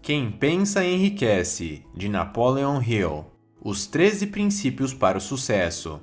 Quem pensa enriquece, de Napoleon Hill. Os 13 princípios para o sucesso.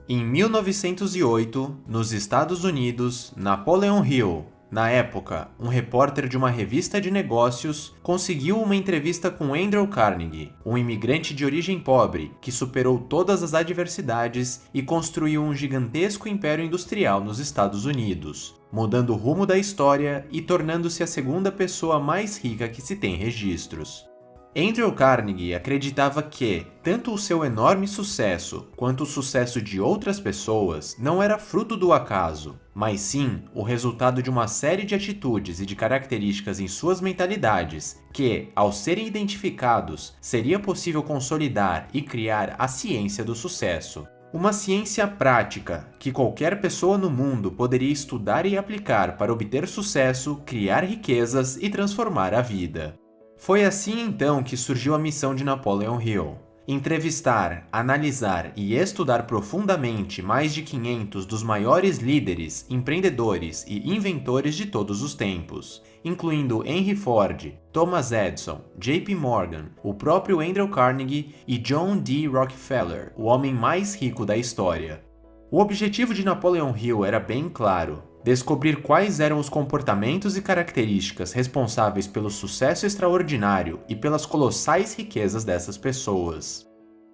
Em 1908, nos Estados Unidos, Napoleon Hill, na época um repórter de uma revista de negócios, conseguiu uma entrevista com Andrew Carnegie, um imigrante de origem pobre que superou todas as adversidades e construiu um gigantesco império industrial nos Estados Unidos, mudando o rumo da história e tornando-se a segunda pessoa mais rica que se tem registros. Andrew Carnegie acreditava que, tanto o seu enorme sucesso quanto o sucesso de outras pessoas não era fruto do acaso, mas sim o resultado de uma série de atitudes e de características em suas mentalidades que, ao serem identificados, seria possível consolidar e criar a ciência do sucesso. Uma ciência prática que qualquer pessoa no mundo poderia estudar e aplicar para obter sucesso, criar riquezas e transformar a vida. Foi assim então que surgiu a missão de Napoleon Hill: entrevistar, analisar e estudar profundamente mais de 500 dos maiores líderes, empreendedores e inventores de todos os tempos, incluindo Henry Ford, Thomas Edison, J.P. Morgan, o próprio Andrew Carnegie e John D. Rockefeller, o homem mais rico da história. O objetivo de Napoleon Hill era bem claro: descobrir quais eram os comportamentos e características responsáveis pelo sucesso extraordinário e pelas colossais riquezas dessas pessoas.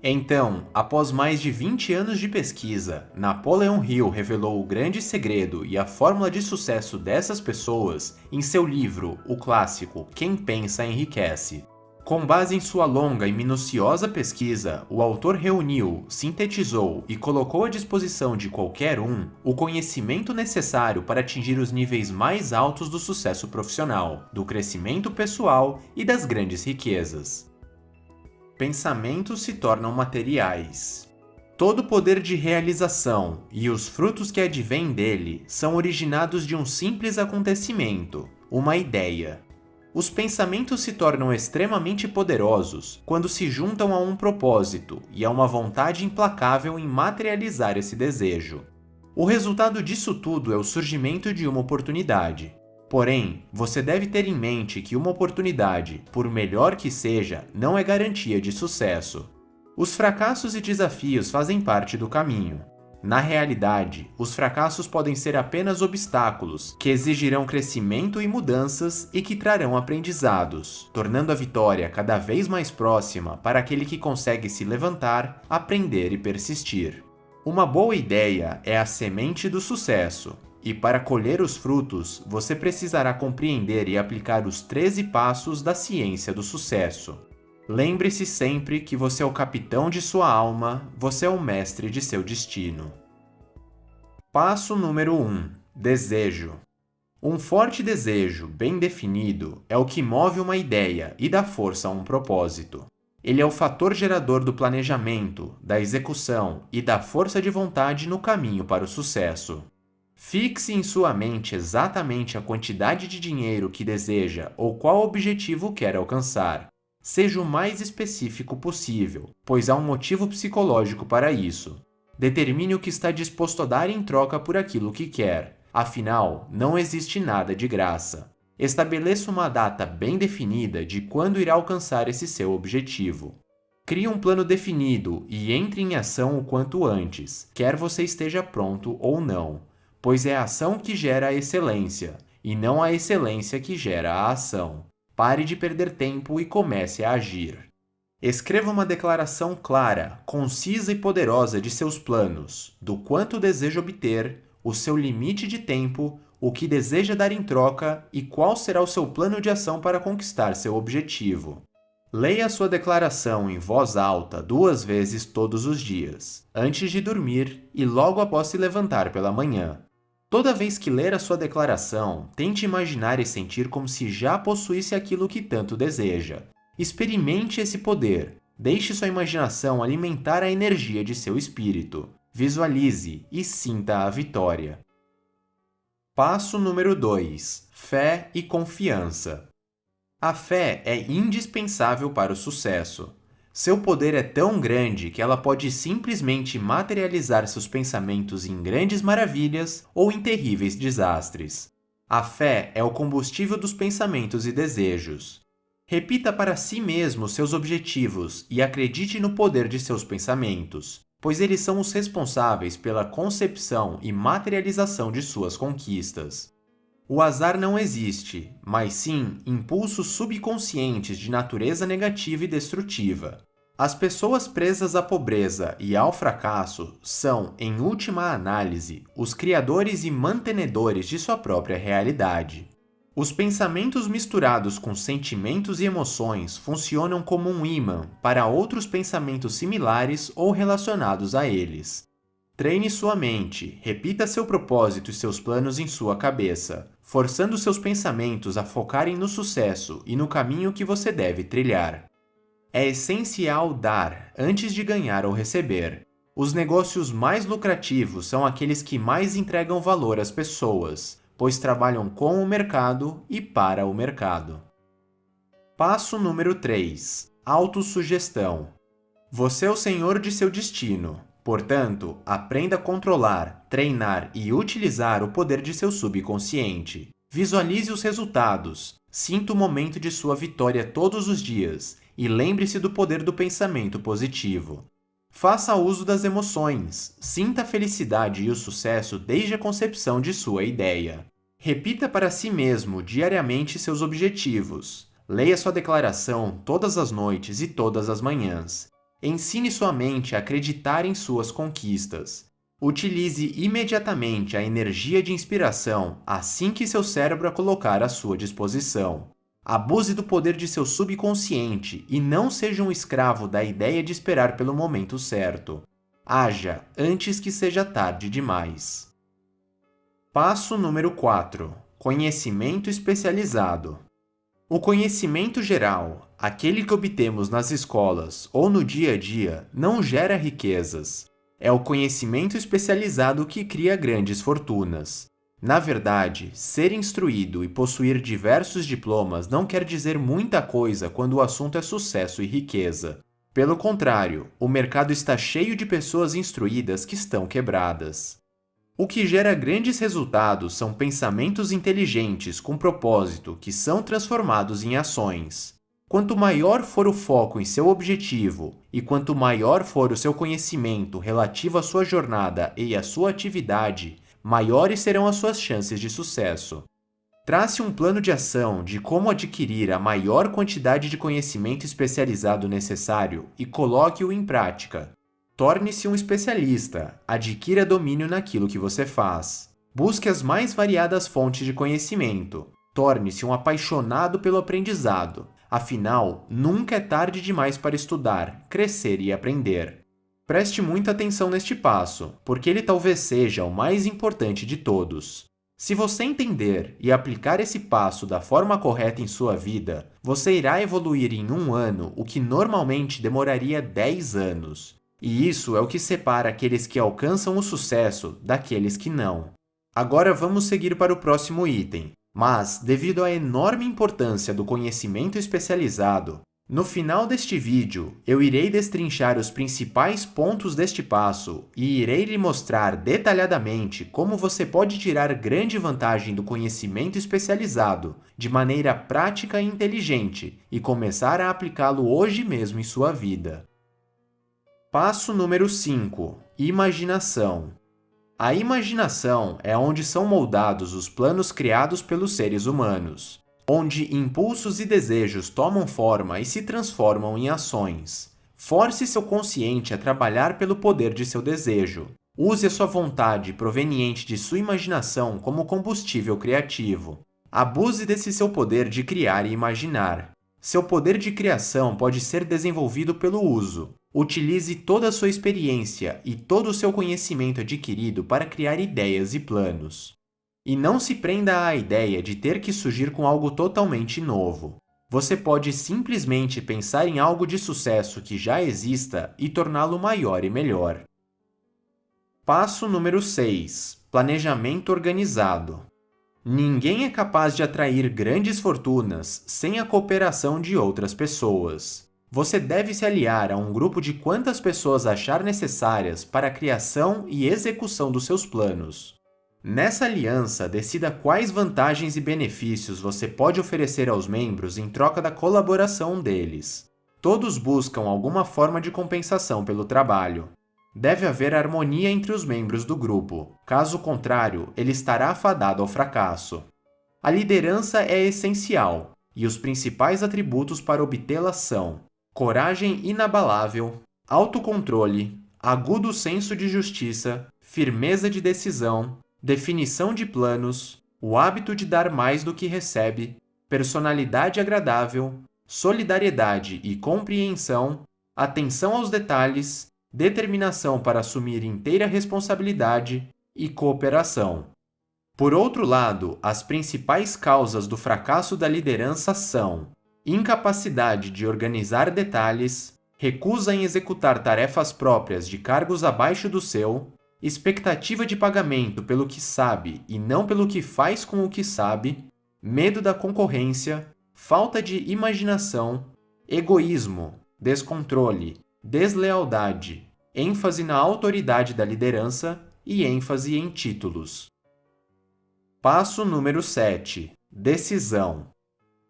Então, após mais de 20 anos de pesquisa, Napoleon Hill revelou o grande segredo e a fórmula de sucesso dessas pessoas em seu livro, o clássico Quem Pensa Enriquece. Com base em sua longa e minuciosa pesquisa, o autor reuniu, sintetizou e colocou à disposição de qualquer um o conhecimento necessário para atingir os níveis mais altos do sucesso profissional, do crescimento pessoal e das grandes riquezas. Pensamentos se tornam materiais. Todo poder de realização e os frutos que advêm dele são originados de um simples acontecimento, uma ideia. Os pensamentos se tornam extremamente poderosos quando se juntam a um propósito e a uma vontade implacável em materializar esse desejo. O resultado disso tudo é o surgimento de uma oportunidade. Porém, você deve ter em mente que uma oportunidade, por melhor que seja, não é garantia de sucesso. Os fracassos e desafios fazem parte do caminho. Na realidade, os fracassos podem ser apenas obstáculos que exigirão crescimento e mudanças e que trarão aprendizados, tornando a vitória cada vez mais próxima para aquele que consegue se levantar, aprender e persistir. Uma boa ideia é a semente do sucesso, e para colher os frutos, você precisará compreender e aplicar os 13 passos da ciência do sucesso. Lembre-se sempre que você é o capitão de sua alma, você é o mestre de seu destino. Passo número 1. Desejo. Um forte desejo, bem definido, é o que move uma ideia e dá força a um propósito. Ele é o fator gerador do planejamento, da execução e da força de vontade no caminho para o sucesso. Fixe em sua mente exatamente a quantidade de dinheiro que deseja ou qual objetivo quer alcançar. Seja o mais específico possível, pois há um motivo psicológico para isso. Determine o que está disposto a dar em troca por aquilo que quer. Afinal, não existe nada de graça. Estabeleça uma data bem definida de quando irá alcançar esse seu objetivo. Crie um plano definido e entre em ação o quanto antes, quer você esteja pronto ou não, pois é a ação que gera a excelência, e não a excelência que gera a ação. Pare de perder tempo e comece a agir. Escreva uma declaração clara, concisa e poderosa de seus planos, do quanto deseja obter, o seu limite de tempo, o que deseja dar em troca e qual será o seu plano de ação para conquistar seu objetivo. Leia a sua declaração em voz alta 2 vezes todos os dias, antes de dormir e logo após se levantar pela manhã. Toda vez que ler a sua declaração, tente imaginar e sentir como se já possuísse aquilo que tanto deseja. Experimente esse poder. Deixe sua imaginação alimentar a energia de seu espírito. Visualize e sinta a vitória. Passo número 2. Fé e confiança. A fé é indispensável para o sucesso. Seu poder é tão grande que ela pode simplesmente materializar seus pensamentos em grandes maravilhas ou em terríveis desastres. A fé é o combustível dos pensamentos e desejos. Repita para si mesmo seus objetivos e acredite no poder de seus pensamentos, pois eles são os responsáveis pela concepção e materialização de suas conquistas. O azar não existe, mas sim impulsos subconscientes de natureza negativa e destrutiva. As pessoas presas à pobreza e ao fracasso são, em última análise, os criadores e mantenedores de sua própria realidade. Os pensamentos misturados com sentimentos e emoções funcionam como um ímã para outros pensamentos similares ou relacionados a eles. Treine sua mente, repita seu propósito e seus planos em sua cabeça, forçando seus pensamentos a focarem no sucesso e no caminho que você deve trilhar. É essencial dar antes de ganhar ou receber. Os negócios mais lucrativos são aqueles que mais entregam valor às pessoas, pois trabalham com o mercado e para o mercado. Passo número 3. Autossugestão. Você é o senhor de seu destino. Portanto, aprenda a controlar, treinar e utilizar o poder de seu subconsciente. Visualize os resultados, sinta o momento de sua vitória todos os dias e lembre-se do poder do pensamento positivo. Faça uso das emoções, sinta a felicidade e o sucesso desde a concepção de sua ideia. Repita para si mesmo diariamente seus objetivos. Leia sua declaração todas as noites e todas as manhãs. Ensine sua mente a acreditar em suas conquistas. Utilize imediatamente a energia de inspiração assim que seu cérebro a colocar à sua disposição. Abuse do poder de seu subconsciente e não seja um escravo da ideia de esperar pelo momento certo. Haja antes que seja tarde demais. Passo número 4. Conhecimento especializado. O conhecimento geral, aquele que obtemos nas escolas ou no dia a dia, não gera riquezas. É o conhecimento especializado que cria grandes fortunas. Na verdade, ser instruído e possuir diversos diplomas não quer dizer muita coisa quando o assunto é sucesso e riqueza. Pelo contrário, o mercado está cheio de pessoas instruídas que estão quebradas. O que gera grandes resultados são pensamentos inteligentes com propósito que são transformados em ações. Quanto maior for o foco em seu objetivo e quanto maior for o seu conhecimento relativo à sua jornada e à sua atividade, maiores serão as suas chances de sucesso. Trace um plano de ação de como adquirir a maior quantidade de conhecimento especializado necessário e coloque-o em prática. Torne-se um especialista, adquira domínio naquilo que você faz. Busque as mais variadas fontes de conhecimento. Torne-se um apaixonado pelo aprendizado. Afinal, nunca é tarde demais para estudar, crescer e aprender. Preste muita atenção neste passo, porque ele talvez seja o mais importante de todos. Se você entender e aplicar esse passo da forma correta em sua vida, você irá evoluir em 1 ano o que normalmente demoraria 10 anos. E isso é o que separa aqueles que alcançam o sucesso daqueles que não. Agora vamos seguir para o próximo item, mas, devido à enorme importância do conhecimento especializado, no final deste vídeo eu irei destrinchar os principais pontos deste passo e irei lhe mostrar detalhadamente como você pode tirar grande vantagem do conhecimento especializado de maneira prática e inteligente e começar a aplicá-lo hoje mesmo em sua vida. Passo número 5. Imaginação. A imaginação é onde são moldados os planos criados pelos seres humanos, onde impulsos e desejos tomam forma e se transformam em ações. Force seu consciente a trabalhar pelo poder de seu desejo. Use a sua vontade proveniente de sua imaginação como combustível criativo. Abuse desse seu poder de criar e imaginar. Seu poder de criação pode ser desenvolvido pelo uso. Utilize toda a sua experiência e todo o seu conhecimento adquirido para criar ideias e planos. E não se prenda à ideia de ter que surgir com algo totalmente novo. Você pode simplesmente pensar em algo de sucesso que já exista e torná-lo maior e melhor. Passo número 6. Planejamento organizado. Ninguém é capaz de atrair grandes fortunas sem a cooperação de outras pessoas. Você deve se aliar a um grupo de quantas pessoas achar necessárias para a criação e execução dos seus planos. Nessa aliança, decida quais vantagens e benefícios você pode oferecer aos membros em troca da colaboração deles. Todos buscam alguma forma de compensação pelo trabalho. Deve haver harmonia entre os membros do grupo, caso contrário, ele estará afadado ao fracasso. A liderança é essencial, e os principais atributos para obtê-la são coragem inabalável, autocontrole, agudo senso de justiça, firmeza de decisão, definição de planos, o hábito de dar mais do que recebe, personalidade agradável, solidariedade e compreensão, atenção aos detalhes, determinação para assumir inteira responsabilidade e cooperação. Por outro lado, as principais causas do fracasso da liderança são incapacidade de organizar detalhes, recusa em executar tarefas próprias de cargos abaixo do seu, expectativa de pagamento pelo que sabe e não pelo que faz com o que sabe, medo da concorrência, falta de imaginação, egoísmo, descontrole, deslealdade, ênfase na autoridade da liderança e ênfase em títulos. Passo número 7. Decisão.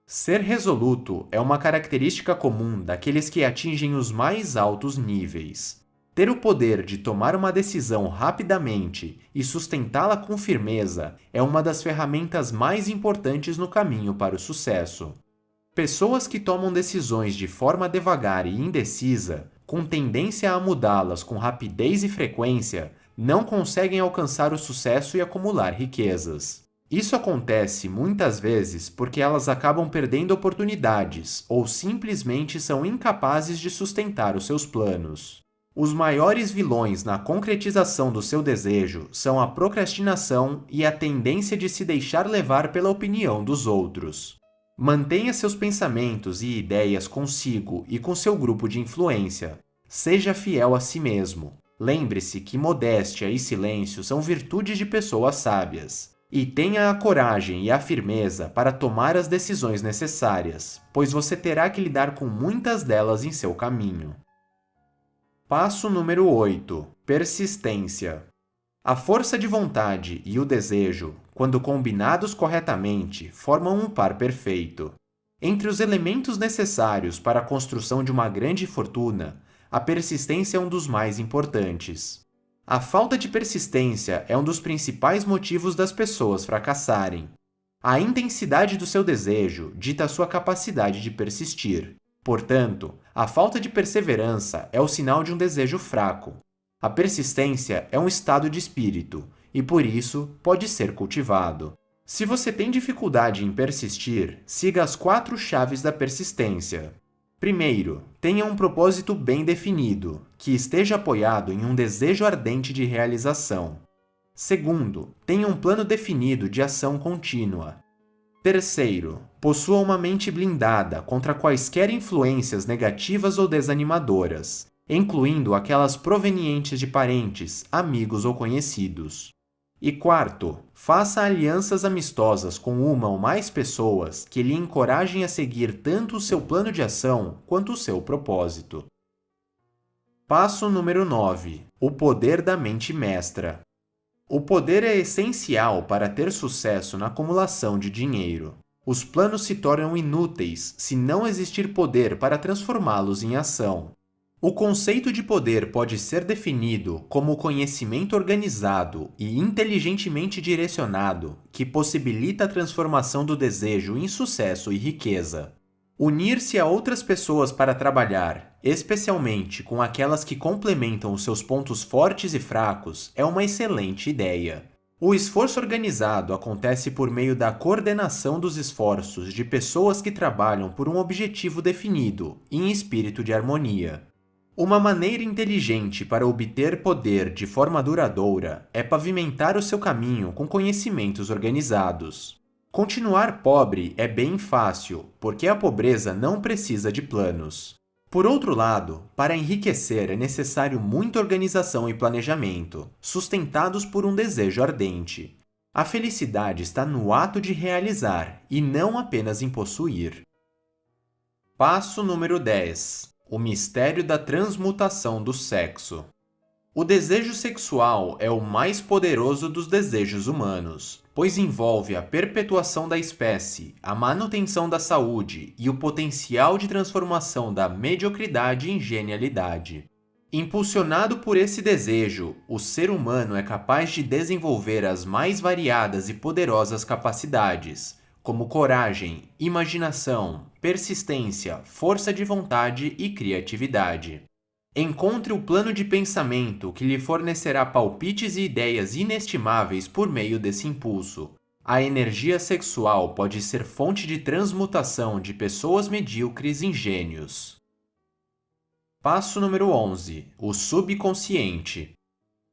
Ser resoluto é uma característica comum daqueles que atingem os mais altos níveis. Ter o poder de tomar uma decisão rapidamente e sustentá-la com firmeza é uma das ferramentas mais importantes no caminho para o sucesso. Pessoas que tomam decisões de forma devagar e indecisa, com tendência a mudá-las com rapidez e frequência, não conseguem alcançar o sucesso e acumular riquezas. Isso acontece muitas vezes porque elas acabam perdendo oportunidades ou simplesmente são incapazes de sustentar os seus planos. Os maiores vilões na concretização do seu desejo são a procrastinação e a tendência de se deixar levar pela opinião dos outros. Mantenha seus pensamentos e ideias consigo e com seu grupo de influência. Seja fiel a si mesmo. Lembre-se que modéstia e silêncio são virtudes de pessoas sábias. E tenha a coragem e a firmeza para tomar as decisões necessárias, pois você terá que lidar com muitas delas em seu caminho. Passo número 8. Persistência. A força de vontade e o desejo, quando combinados corretamente, formam um par perfeito. Entre os elementos necessários para a construção de uma grande fortuna, a persistência é um dos mais importantes. A falta de persistência é um dos principais motivos das pessoas fracassarem. A intensidade do seu desejo dita a sua capacidade de persistir. Portanto, a falta de perseverança é o sinal de um desejo fraco. A persistência é um estado de espírito e, por isso, pode ser cultivado. Se você tem dificuldade em persistir, siga as 4 chaves da persistência. Primeiro, tenha um propósito bem definido, que esteja apoiado em um desejo ardente de realização. Segundo, tenha um plano definido de ação contínua. Terceiro, possua uma mente blindada contra quaisquer influências negativas ou desanimadoras, incluindo aquelas provenientes de parentes, amigos ou conhecidos. E quarto, faça alianças amistosas com uma ou mais pessoas que lhe encorajem a seguir tanto o seu plano de ação quanto o seu propósito. Passo número 9. O poder da mente mestra. O poder é essencial para ter sucesso na acumulação de dinheiro. Os planos se tornam inúteis se não existir poder para transformá-los em ação. O conceito de poder pode ser definido como o conhecimento organizado e inteligentemente direcionado que possibilita a transformação do desejo em sucesso e riqueza. Unir-se a outras pessoas para trabalhar, especialmente com aquelas que complementam os seus pontos fortes e fracos, é uma excelente ideia. O esforço organizado acontece por meio da coordenação dos esforços de pessoas que trabalham por um objetivo definido, em espírito de harmonia. Uma maneira inteligente para obter poder de forma duradoura é pavimentar o seu caminho com conhecimentos organizados. Continuar pobre é bem fácil, porque a pobreza não precisa de planos. Por outro lado, para enriquecer é necessário muita organização e planejamento, sustentados por um desejo ardente. A felicidade está no ato de realizar e não apenas em possuir. Passo número 10. O mistério da transmutação do sexo. O desejo sexual é o mais poderoso dos desejos humanos, pois envolve a perpetuação da espécie, a manutenção da saúde e o potencial de transformação da mediocridade em genialidade. Impulsionado por esse desejo, o ser humano é capaz de desenvolver as mais variadas e poderosas capacidades, como coragem, imaginação, persistência, força de vontade e criatividade. Encontre o plano de pensamento que lhe fornecerá palpites e ideias inestimáveis por meio desse impulso. A energia sexual pode ser fonte de transmutação de pessoas medíocres em gênios. Passo número 11. O subconsciente.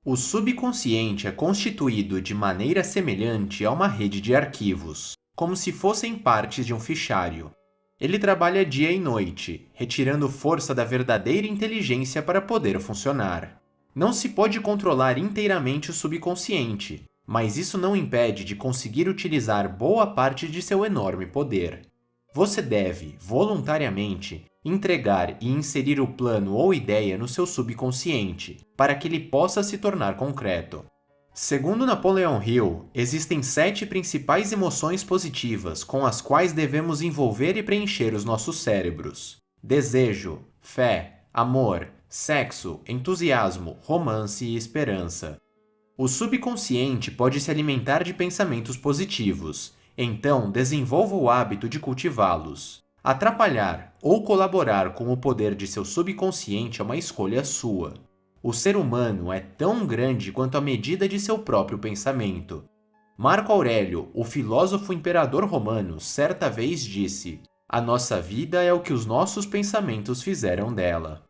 O subconsciente é constituído de maneira semelhante a uma rede de arquivos, como se fossem partes de um fichário. Ele trabalha dia e noite, retirando força da verdadeira inteligência para poder funcionar. Não se pode controlar inteiramente o subconsciente, mas isso não impede de conseguir utilizar boa parte de seu enorme poder. Você deve, voluntariamente, entregar e inserir o plano ou ideia no seu subconsciente, para que ele possa se tornar concreto. Segundo Napoleon Hill, existem 7 principais emoções positivas com as quais devemos envolver e preencher os nossos cérebros: desejo, fé, amor, sexo, entusiasmo, romance e esperança. O subconsciente pode se alimentar de pensamentos positivos, então desenvolva o hábito de cultivá-los. Atrapalhar ou colaborar com o poder de seu subconsciente é uma escolha sua. O ser humano é tão grande quanto a medida de seu próprio pensamento. Marco Aurélio, o filósofo imperador romano, certa vez disse: "A nossa vida é o que os nossos pensamentos fizeram dela."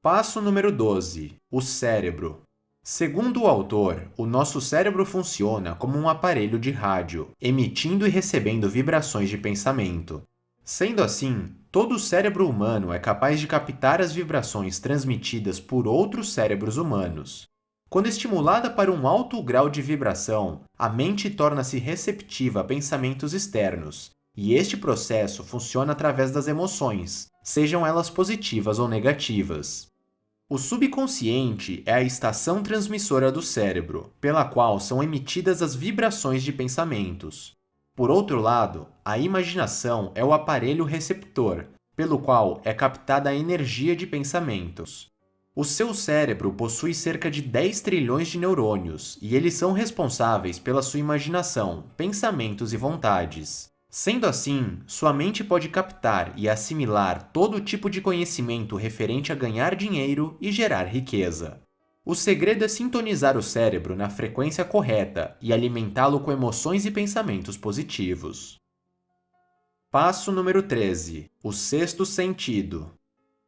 Passo número 12. O cérebro. Segundo o autor, o nosso cérebro funciona como um aparelho de rádio, emitindo e recebendo vibrações de pensamento. Sendo assim, todo o cérebro humano é capaz de captar as vibrações transmitidas por outros cérebros humanos. Quando estimulada para um alto grau de vibração, a mente torna-se receptiva a pensamentos externos, e este processo funciona através das emoções, sejam elas positivas ou negativas. O subconsciente é a estação transmissora do cérebro, pela qual são emitidas as vibrações de pensamentos. Por outro lado, a imaginação é o aparelho receptor, pelo qual é captada a energia de pensamentos. O seu cérebro possui cerca de 10 trilhões de neurônios, e eles são responsáveis pela sua imaginação, pensamentos e vontades. Sendo assim, sua mente pode captar e assimilar todo tipo de conhecimento referente a ganhar dinheiro e gerar riqueza. O segredo é sintonizar o cérebro na frequência correta e alimentá-lo com emoções e pensamentos positivos. Passo número 13. O sexto sentido.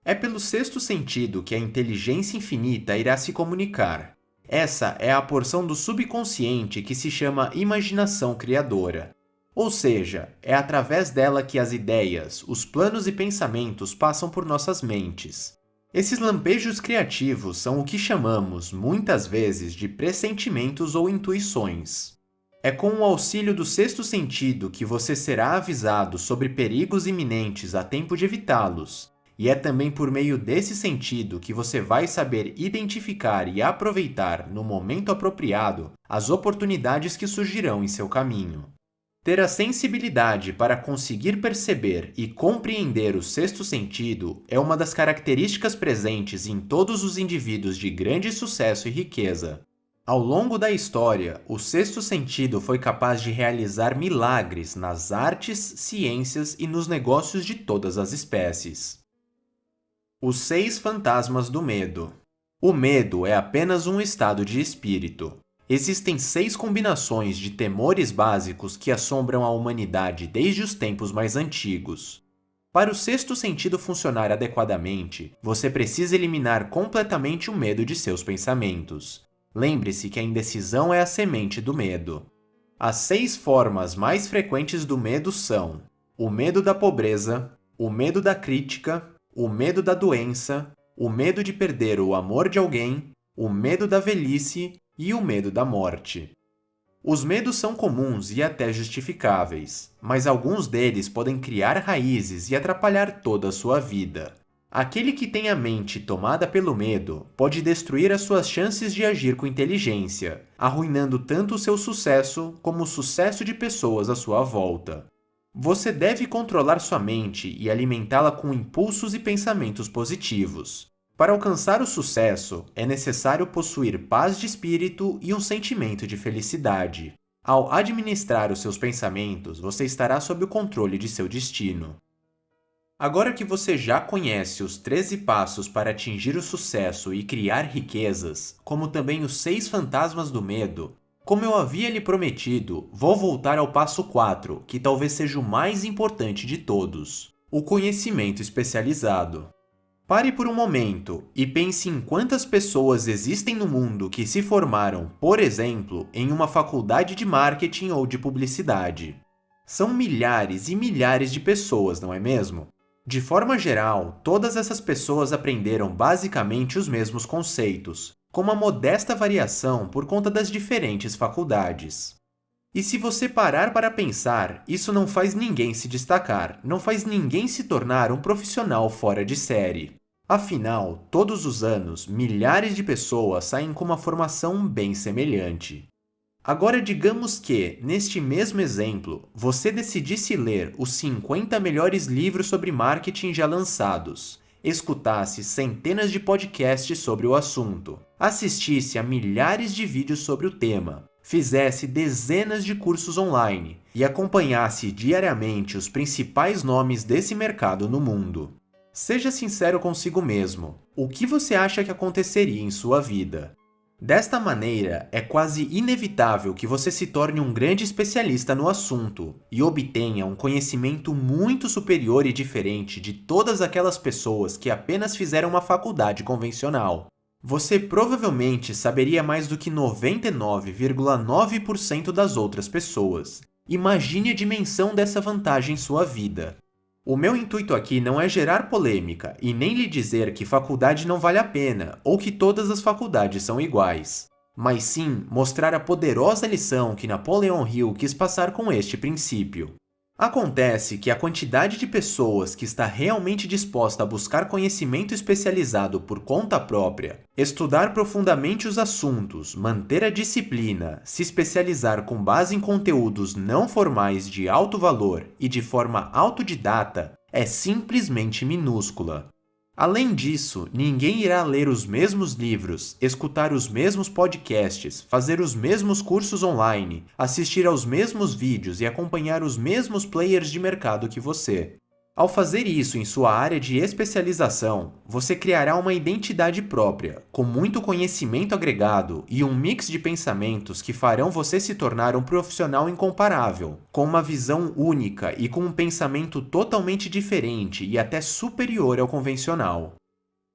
É pelo sexto sentido que a inteligência infinita irá se comunicar. Essa é a porção do subconsciente que se chama imaginação criadora. Ou seja, é através dela que as ideias, os planos e pensamentos passam por nossas mentes. Esses lampejos criativos são o que chamamos, muitas vezes, de pressentimentos ou intuições. É com o auxílio do sexto sentido que você será avisado sobre perigos iminentes a tempo de evitá-los, e é também por meio desse sentido que você vai saber identificar e aproveitar, no momento apropriado, as oportunidades que surgirão em seu caminho. Ter a sensibilidade para conseguir perceber e compreender o sexto sentido é uma das características presentes em todos os indivíduos de grande sucesso e riqueza. Ao longo da história, o sexto sentido foi capaz de realizar milagres nas artes, ciências e nos negócios de todas as espécies. Os 6 fantasmas do medo. O medo é apenas um estado de espírito. Existem 6 combinações de temores básicos que assombram a humanidade desde os tempos mais antigos. Para o sexto sentido funcionar adequadamente, você precisa eliminar completamente o medo de seus pensamentos. Lembre-se que a indecisão é a semente do medo. As 6 formas mais frequentes do medo são: o medo da pobreza, o medo da crítica, o medo da doença, o medo de perder o amor de alguém, o medo da velhice e o medo da morte. Os medos são comuns e até justificáveis, mas alguns deles podem criar raízes e atrapalhar toda a sua vida. Aquele que tem a mente tomada pelo medo pode destruir as suas chances de agir com inteligência, arruinando tanto o seu sucesso como o sucesso de pessoas à sua volta. Você deve controlar sua mente e alimentá-la com impulsos e pensamentos positivos. Para alcançar o sucesso, é necessário possuir paz de espírito e um sentimento de felicidade. Ao administrar os seus pensamentos, você estará sob o controle de seu destino. Agora que você já conhece os 13 passos para atingir o sucesso e criar riquezas, como também os 6 fantasmas do medo, como eu havia lhe prometido, vou voltar ao passo 4, que talvez seja o mais importante de todos: o conhecimento especializado. Pare por um momento e pense em quantas pessoas existem no mundo que se formaram, por exemplo, em uma faculdade de marketing ou de publicidade. São milhares e milhares de pessoas, não é mesmo? De forma geral, todas essas pessoas aprenderam basicamente os mesmos conceitos, com uma modesta variação por conta das diferentes faculdades. E se você parar para pensar, isso não faz ninguém se destacar, não faz ninguém se tornar um profissional fora de série. Afinal, todos os anos, milhares de pessoas saem com uma formação bem semelhante. Agora digamos que, neste mesmo exemplo, você decidisse ler os 50 melhores livros sobre marketing já lançados, escutasse centenas de podcasts sobre o assunto, assistisse a milhares de vídeos sobre o tema, fizesse dezenas de cursos online e acompanhasse diariamente os principais nomes desse mercado no mundo. Seja sincero consigo mesmo, o que você acha que aconteceria em sua vida? Desta maneira, é quase inevitável que você se torne um grande especialista no assunto e obtenha um conhecimento muito superior e diferente de todas aquelas pessoas que apenas fizeram uma faculdade convencional. Você provavelmente saberia mais do que 99,9% das outras pessoas. Imagine a dimensão dessa vantagem em sua vida. O meu intuito aqui não é gerar polêmica e nem lhe dizer que faculdade não vale a pena ou que todas as faculdades são iguais, mas sim mostrar a poderosa lição que Napoleon Hill quis passar com este princípio. Acontece que a quantidade de pessoas que está realmente disposta a buscar conhecimento especializado por conta própria, estudar profundamente os assuntos, manter a disciplina, se especializar com base em conteúdos não formais de alto valor e de forma autodidata, é simplesmente minúscula. Além disso, ninguém irá ler os mesmos livros, escutar os mesmos podcasts, fazer os mesmos cursos online, assistir aos mesmos vídeos e acompanhar os mesmos players de mercado que você. Ao fazer isso em sua área de especialização, você criará uma identidade própria, com muito conhecimento agregado e um mix de pensamentos que farão você se tornar um profissional incomparável, com uma visão única e com um pensamento totalmente diferente e até superior ao convencional.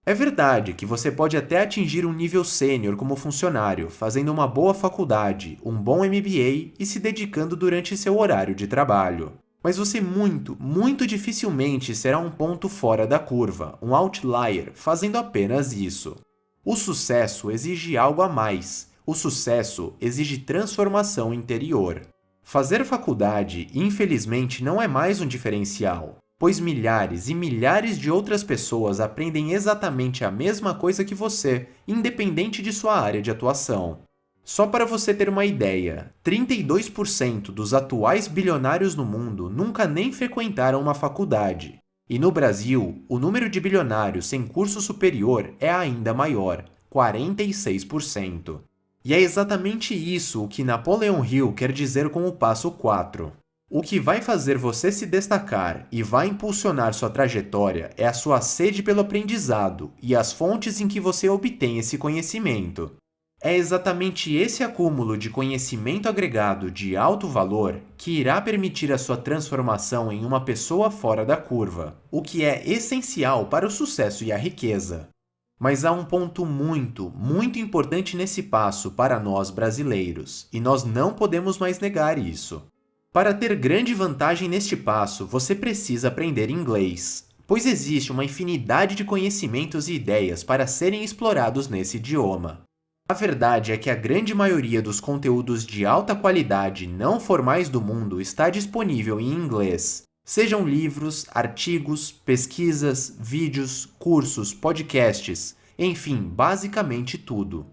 É verdade que você pode até atingir um nível sênior como funcionário, fazendo uma boa faculdade, um bom MBA e se dedicando durante seu horário de trabalho. Mas você muito dificilmente será um ponto fora da curva, um outlier, fazendo apenas isso. O sucesso exige algo a mais. O sucesso exige transformação interior. Fazer faculdade, infelizmente, não é mais um diferencial, pois milhares e milhares de outras pessoas aprendem exatamente a mesma coisa que você, independente de sua área de atuação. Só para você ter uma ideia, 32% dos atuais bilionários no mundo nunca nem frequentaram uma faculdade. E no Brasil, o número de bilionários sem curso superior é ainda maior, 46%. E é exatamente isso o que Napoleon Hill quer dizer com o passo 4. O que vai fazer você se destacar e vai impulsionar sua trajetória é a sua sede pelo aprendizado e as fontes em que você obtém esse conhecimento. É exatamente esse acúmulo de conhecimento agregado de alto valor que irá permitir a sua transformação em uma pessoa fora da curva, o que é essencial para o sucesso e a riqueza. Mas há um ponto muito importante nesse passo para nós brasileiros, e nós não podemos mais negar isso. Para ter grande vantagem neste passo, você precisa aprender inglês, pois existe uma infinidade de conhecimentos e ideias para serem explorados nesse idioma. A verdade é que a grande maioria dos conteúdos de alta qualidade não formais do mundo está disponível em inglês, Sejam livros, artigos, pesquisas, vídeos, cursos, podcasts, enfim, basicamente tudo.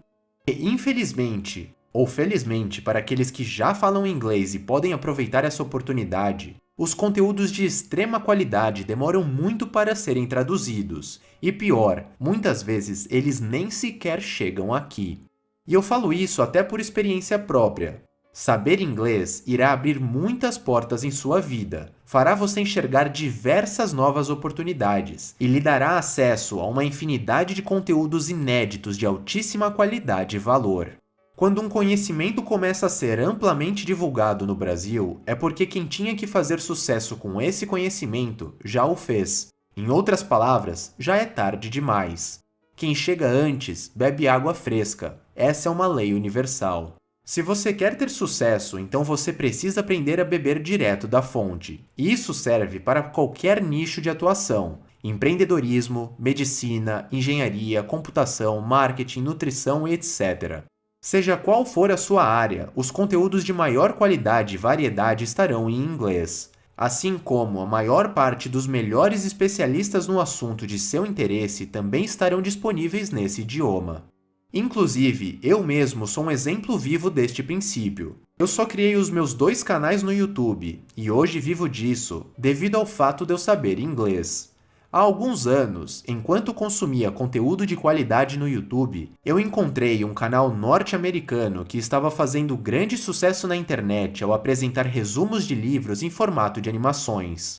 E, infelizmente, ou felizmente para aqueles que já falam inglês e podem aproveitar essa oportunidade, os conteúdos de extrema qualidade demoram muito para serem traduzidos, e pior, muitas vezes eles nem sequer chegam aqui. E eu falo isso até por experiência própria. Saber inglês irá abrir muitas portas em sua vida, fará você enxergar diversas novas oportunidades e lhe dará acesso a uma infinidade de conteúdos inéditos de altíssima qualidade e valor. Quando um conhecimento começa a ser amplamente divulgado no Brasil, é porque quem tinha que fazer sucesso com esse conhecimento já o fez. Em outras palavras, já é tarde demais. Quem chega antes bebe água fresca. Essa é uma lei universal. Se você quer ter sucesso, então você precisa aprender a beber direto da fonte. E isso serve para qualquer nicho de atuação: empreendedorismo, medicina, engenharia, computação, marketing, nutrição, etc. Seja qual for a sua área, os conteúdos de maior qualidade e variedade estarão em inglês, assim como a maior parte dos melhores especialistas no assunto de seu interesse também estarão disponíveis nesse idioma. Inclusive, eu mesmo sou um exemplo vivo deste princípio. Eu só criei os meus 2 canais no YouTube, e hoje vivo disso, devido ao fato de eu saber inglês. Há alguns anos, enquanto consumia conteúdo de qualidade no YouTube, eu encontrei um canal norte-americano que estava fazendo grande sucesso na internet ao apresentar resumos de livros em formato de animações.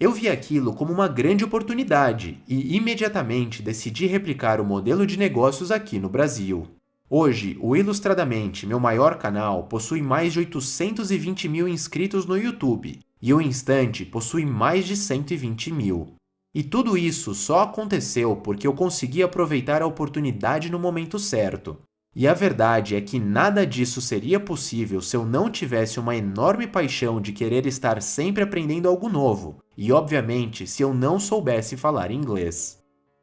Eu vi aquilo como uma grande oportunidade e imediatamente decidi replicar o modelo de negócios aqui no Brasil. Hoje, o Ilustradamente, meu maior canal, possui mais de 820 mil inscritos no YouTube e o Instante possui mais de 120 mil. E tudo isso só aconteceu porque eu consegui aproveitar a oportunidade no momento certo. E a verdade é que nada disso seria possível se eu não tivesse uma enorme paixão de querer estar sempre aprendendo algo novo, e obviamente se eu não soubesse falar inglês.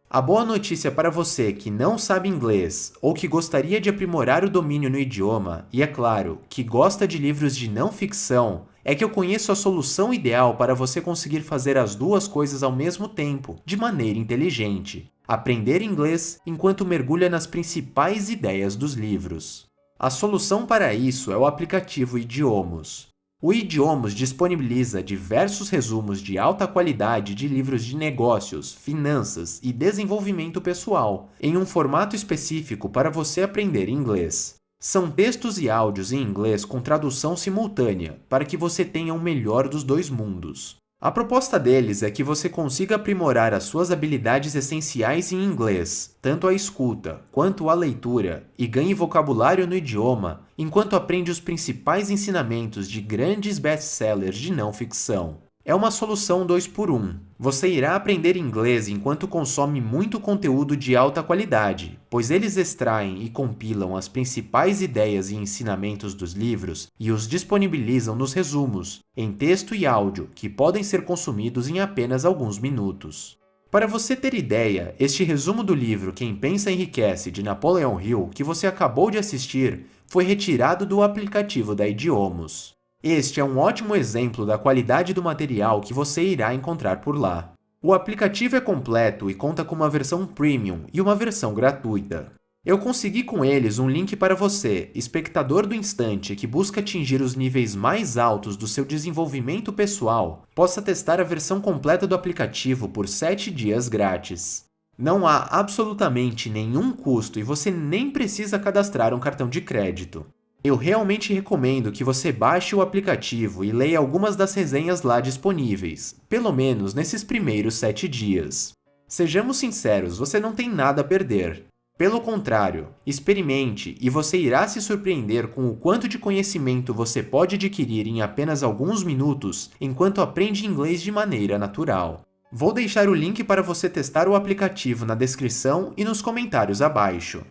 A boa notícia para você que não sabe inglês ou que gostaria de aprimorar o domínio no idioma, e é claro, que gosta de livros de não ficção, é que eu conheço a solução ideal para você conseguir fazer as duas coisas ao mesmo tempo, de maneira inteligente: aprender inglês enquanto mergulha nas principais ideias dos livros. A solução para isso é o aplicativo Idiomos. O Idiomos disponibiliza diversos resumos de alta qualidade de livros de negócios, finanças e desenvolvimento pessoal, em um formato específico para você aprender inglês. São textos e áudios em inglês com tradução simultânea, para que você tenha o melhor dos dois mundos. A proposta deles é que você consiga aprimorar as suas habilidades essenciais em inglês, tanto a escuta quanto a leitura, e ganhe vocabulário no idioma, enquanto aprende os principais ensinamentos de grandes best-sellers de não ficção. É uma solução 2 por 1. Você irá aprender inglês enquanto consome muito conteúdo de alta qualidade, pois eles extraem e compilam as principais ideias e ensinamentos dos livros e os disponibilizam nos resumos, em texto e áudio, que podem ser consumidos em apenas alguns minutos. Para você ter ideia, este resumo do livro Quem Pensa Enriquece, de Napoleon Hill, que você acabou de assistir, foi retirado do aplicativo da Idiomos. Este é um ótimo exemplo da qualidade do material que você irá encontrar por lá. O aplicativo é completo e conta com uma versão premium e uma versão gratuita. Eu consegui com eles um link para você, espectador do Instante que busca atingir os níveis mais altos do seu desenvolvimento pessoal, possa testar a versão completa do aplicativo por 7 dias grátis. Não há absolutamente nenhum custo e você nem precisa cadastrar um cartão de crédito. Eu realmente recomendo que você baixe o aplicativo e leia algumas das resenhas lá disponíveis, pelo menos nesses primeiros 7 dias. Sejamos sinceros, você não tem nada a perder. Pelo contrário, experimente e você irá se surpreender com o quanto de conhecimento você pode adquirir em apenas alguns minutos enquanto aprende inglês de maneira natural. Vou deixar o link para você testar o aplicativo na descrição e nos comentários abaixo.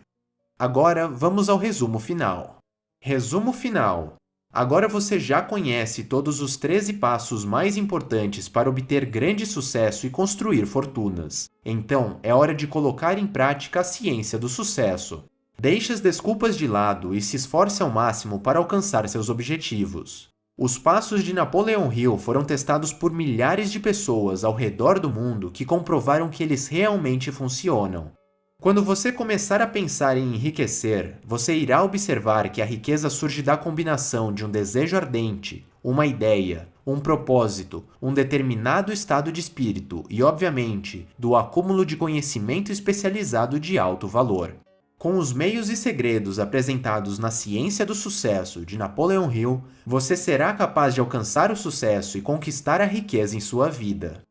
Agora, vamos ao resumo final. Resumo final. Agora você já conhece todos os 13 passos mais importantes para obter grande sucesso e construir fortunas. Então, é hora de colocar em prática a ciência do sucesso. Deixe as desculpas de lado e se esforce ao máximo para alcançar seus objetivos. Os passos de Napoleon Hill foram testados por milhares de pessoas ao redor do mundo que comprovaram que eles realmente funcionam. Quando você começar a pensar em enriquecer, você irá observar que a riqueza surge da combinação de um desejo ardente, uma ideia, um propósito, um determinado estado de espírito e, obviamente, do acúmulo de conhecimento especializado de alto valor. Com os meios e segredos apresentados na Ciência do Sucesso de Napoleon Hill, você será capaz de alcançar o sucesso e conquistar a riqueza em sua vida.